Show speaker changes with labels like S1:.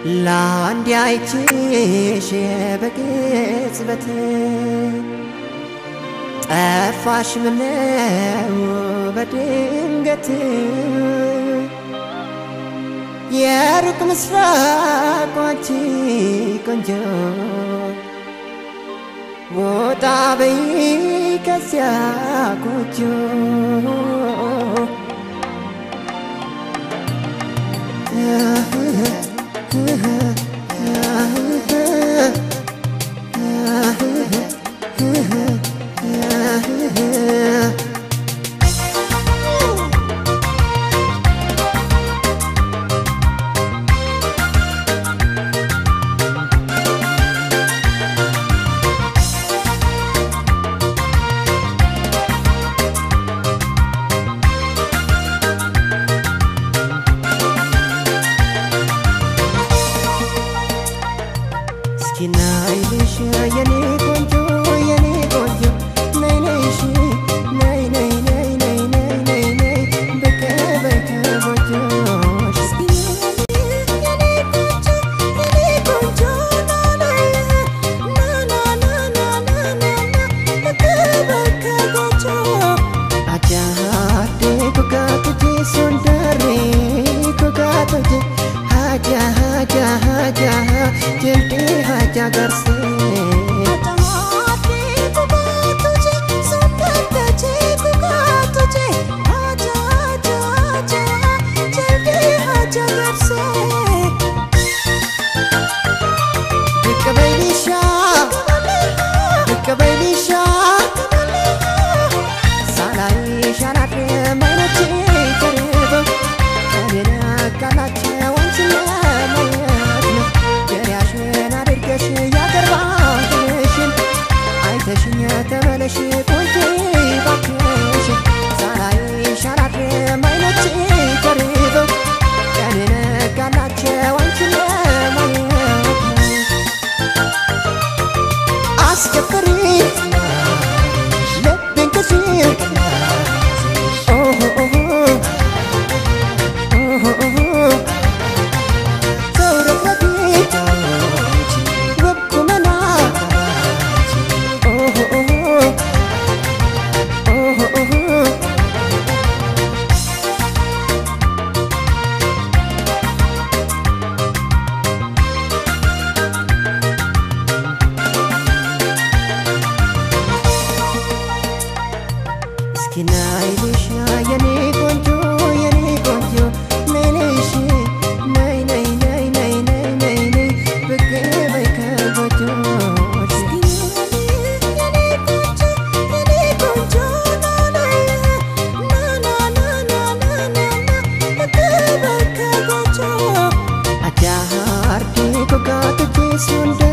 S1: ላንዲ አይቼሽ በቅጽበት ጠፋሽ ምነው በድንገት የሩቅ ምስራቅ አንቺ ቆንጆ ወጣ በይ ከዚያ ጎጆ ናይልሽ የኔ ቆንጆ ናይልሽ ናይ በቀበይ ከቦጆሽ የኔ ቆንጆ በቀበይ ከቦጆ አጃዴ ኩጋቱጂ ሱንደሬ ኩጋቱጂ haja jaldi haja garse ተመለሽ ቆንጆ ባክሽ ሳላይ ሻራድ ማይነች ተሪበው ቀኔነ ጋላቸው አንቺን ለማየት አስከፍሪ ልቤን ከሲር ናይልሽ የኔ ቆንጆ ናይልሽ ናይ በቀበይ ከቦጆሽ የኔ ቆንጆ በቀበይ ከቦጆ አጃርዴ ኩጋቱጂ ሱንደ